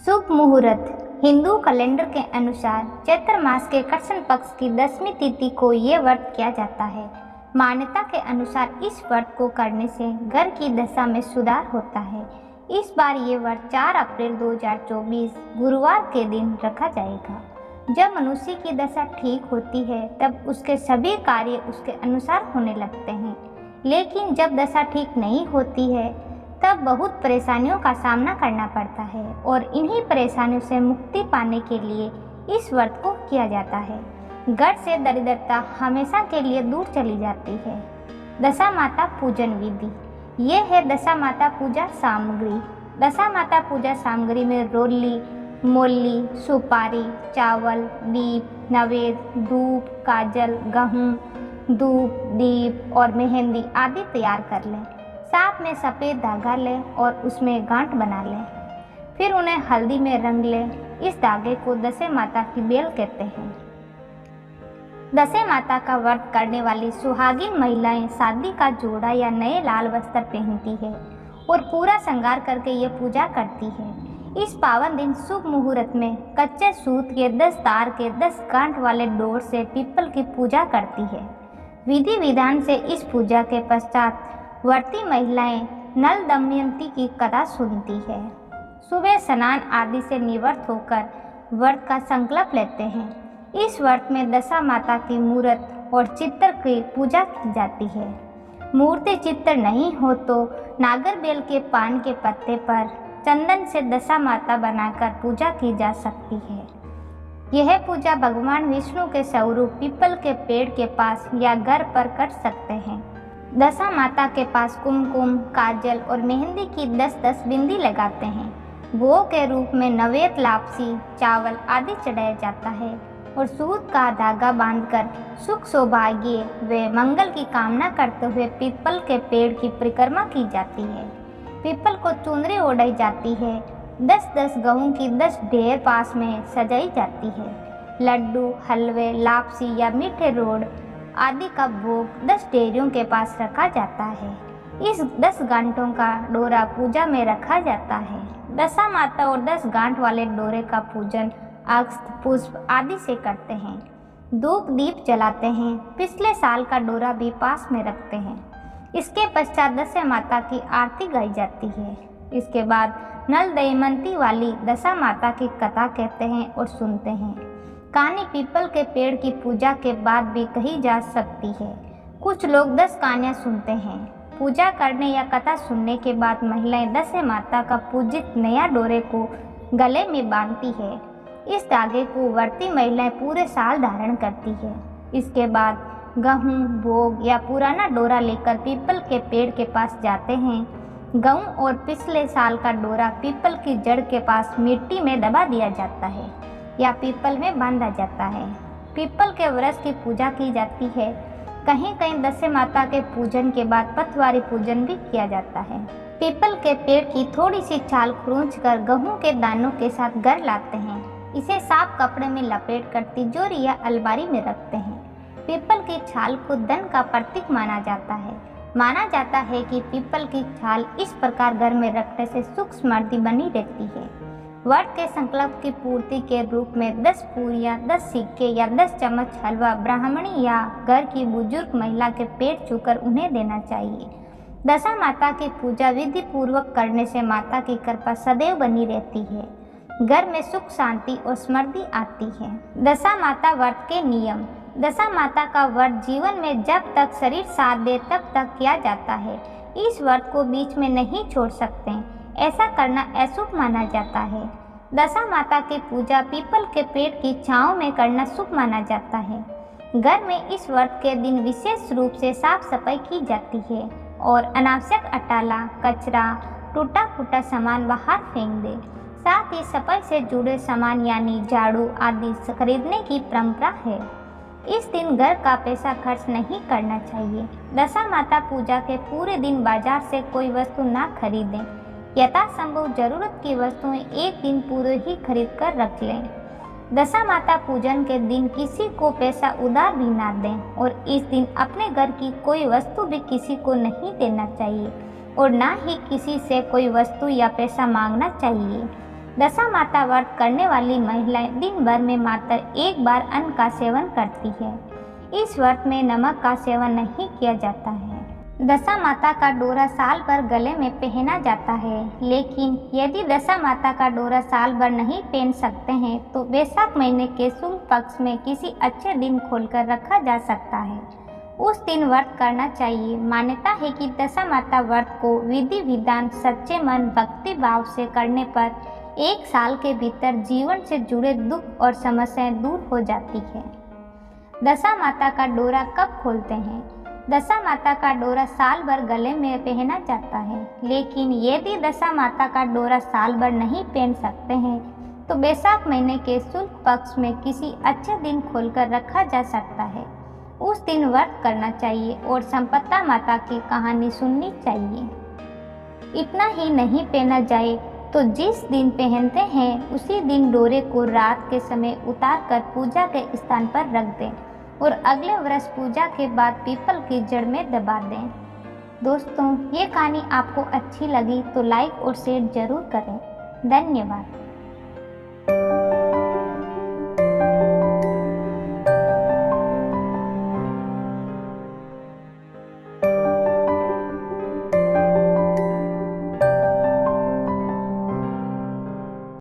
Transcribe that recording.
शुभ मुहूर्त। हिंदू कैलेंडर के अनुसार चैत्र मास के कृष्ण पक्ष की 10वीं तिथि को ये व्रत किया जाता है। मान्यता के अनुसार इस व्रत को करने से घर की दशा में सुधार होता है। इस बार ये व्रत 4 अप्रैल 2024 गुरुवार के दिन रखा जाएगा। जब मनुष्य की दशा ठीक होती है तब उसके सभी कार्य उसके अनुसार होने लगते हैं, लेकिन जब दशा ठीक नहीं होती है तब बहुत परेशानियों का सामना करना पड़ता है और इन्हीं परेशानियों से मुक्ति पाने के लिए इस व्रत को किया जाता है। घर से दरिद्रता हमेशा के लिए दूर चली जाती है। दशा माता पूजन विधि। ये है दशा माता पूजा सामग्री। दशा माता पूजा सामग्री में रोली, मोली, सुपारी, चावल, दीप, नवेद, धूप, काजल, गेहूँ, धूप, दीप और मेहंदी आदि तैयार कर लें। साथ में सफ़ेद धागा लें और उसमें गांठ बना लें। फिर उन्हें हल्दी में रंग लें। इस धागे को दशे माता की बेल कहते हैं। दशे माता का व्रत करने वाली सुहागिन महिलाएं शादी का जोड़ा या नए लाल वस्त्र पहनती है और पूरा श्रृंगार करके ये पूजा करती है। इस पावन दिन शुभ मुहूर्त में कच्चे सूत के 10 तार के 10 गांठ वाले डोर से पीपल की पूजा करती है। विधि विधान से इस पूजा के पश्चात व्रती महिलाएं नल दमयंती की कथा सुनती है। सुबह स्नान आदि से निवृत्त होकर व्रत का संकल्प लेते हैं। इस व्रत में दशा माता की मूर्त और चित्र की पूजा की जाती है। मूर्ति चित्र नहीं हो तो नागरबेल के पान के पत्ते पर चंदन से दशा माता बनाकर पूजा की जा सकती है। यह पूजा भगवान विष्णु के स्वरूप पीपल के पेड़ के पास या घर पर कर सकते हैं। दशा माता के पास कुमकुम, काजल और मेहंदी की 10-10 बिंदी लगाते हैं। भोग के रूप में नवेद, लापसी, चावल आदि चढ़ाया जाता है और सूत का धागा बांधकर सुख, सौभाग्य व मंगल की कामना करते हुए पीपल के पेड़ की परिक्रमा की जाती है। पीपल को चुनरी ओढ़ाई जाती है। 10-10 गेहूं की 10 ढेर पास में सजाई जाती है। लड्डू, हलवे, लापसी या मीठे रोड़ आदि का भोग 10 डेरियों के पास रखा जाता है। इस 10 गांठों का डोरा पूजा में रखा जाता है। दशा माता और 10 गांठ वाले डोरे का पूजन अक्षत, पुष्प आदि से करते हैं। धूप दीप जलाते हैं। पिछले साल का डोरा भी पास में रखते हैं। इसके पश्चात दशा माता की आरती गाई जाती है। इसके बाद नल दमयंती वाली दशा माता की कथा कहते हैं और सुनते हैं। कहानी पीपल के पेड़ की पूजा के बाद भी कही जा सकती है। कुछ लोग 10 कहानियाँ सुनते हैं। पूजा करने या कथा सुनने के बाद महिलाएं दशा माता का पूजित नया डोरे को गले में बांधती है। इस धागे को व्रती महिलाएं पूरे साल धारण करती है। इसके बाद गेहूँ, भोग या पुराना डोरा लेकर पीपल के पेड़ के पास जाते हैं। गेहूँ और पिछले साल का डोरा पीपल की जड़ के पास मिट्टी में दबा दिया जाता है या पीपल में बांधा जाता है। पीपल के वृक्ष की पूजा की जाती है। कहीं कहीं दशा माता के पूजन के बाद पतवारी पूजन भी किया जाता है। पीपल के पेड़ की थोड़ी सी छाल खरोंचकर गेहूं के दानों के साथ घर लाते हैं। इसे साफ कपड़े में लपेटकर तिजोरी या अलमारी में रखते हैं। पीपल की छाल को धन का प्रतीक माना जाता है। माना जाता है कि पीपल की छाल इस प्रकार घर में रखने से सुख समृद्धि बनी रहती है। व्रत के संकल्प की पूर्ति के रूप में 10 पूरियाँ, 10 सिक्के या 10 चम्मच हलवा ब्राह्मणी या घर की बुजुर्ग महिला के पेट छूकर उन्हें देना चाहिए। दशा माता की पूजा विधि पूर्वक करने से माता की कृपा सदैव बनी रहती है। घर में सुख, शांति और समृद्धि आती है। दशा माता व्रत के नियम। दशा माता का व्रत जीवन में जब तक शरीर साथ दे तब तक किया जाता है। इस व्रत को बीच में नहीं छोड़ सकते। ऐसा करना अशुभ माना जाता है। दशा माता की पूजा पीपल के पेड़ की छांव में करना शुभ माना जाता है। घर में इस व्रत के दिन विशेष रूप से साफ सफाई की जाती है और अनावश्यक अटाला, कचरा, टूटा फूटा सामान बाहर फेंक दे। साथ ही सफाई से जुड़े सामान यानी झाड़ू आदि खरीदने की परंपरा है। इस दिन घर का पैसा खर्च नहीं करना चाहिए। दशा माता पूजा के पूरे दिन बाजार से कोई वस्तु ना खरीदें। यथासंभव जरूरत की वस्तुएं एक दिन पूर्व ही खरीद कर रख लें। दशा माता पूजन के दिन किसी को पैसा उधार भी ना दें और इस दिन अपने घर की कोई वस्तु भी किसी को नहीं देना चाहिए और ना ही किसी से कोई वस्तु या पैसा मांगना चाहिए। दशा माता व्रत करने वाली महिलाएं दिन भर में मात्र एक बार अन्न का सेवन करती है। इस व्रत में नमक का सेवन नहीं किया जाता है। दशा माता का डोरा साल भर गले में पहना जाता है, लेकिन यदि दशा माता का डोरा साल भर नहीं पहन सकते हैं तो वैशाख महीने के शुक्ल पक्ष में किसी अच्छे दिन खोलकर रखा जा सकता है। उस दिन व्रत करना चाहिए। मान्यता है कि दशा माता व्रत को विधि विधान सच्चे मन भक्ति भाव से करने पर एक साल के भीतर जीवन से जुड़े दुख और समस्याएं दूर हो जाती है। दशा माता का डोरा कब खोलते हैं? दशा माता का डोरा साल भर गले में पहना जाता है, लेकिन यदि दशा माता का डोरा साल भर नहीं पहन सकते हैं तो वैशाख महीने के शुक्ल पक्ष में किसी अच्छे दिन खोलकर रखा जा सकता है। उस दिन व्रत करना चाहिए और संपत्ता माता की कहानी सुननी चाहिए। इतना ही नहीं पहना जाए तो जिस दिन पहनते हैं उसी दिन डोरे को रात के समय उतार कर पूजा के स्थान पर रख दें और अगले वर्ष पूजा के बाद पीपल की जड़ में दबा दें। दोस्तों, ये कहानी आपको अच्छी लगी तो लाइक और शेयर जरूर करें। धन्यवाद।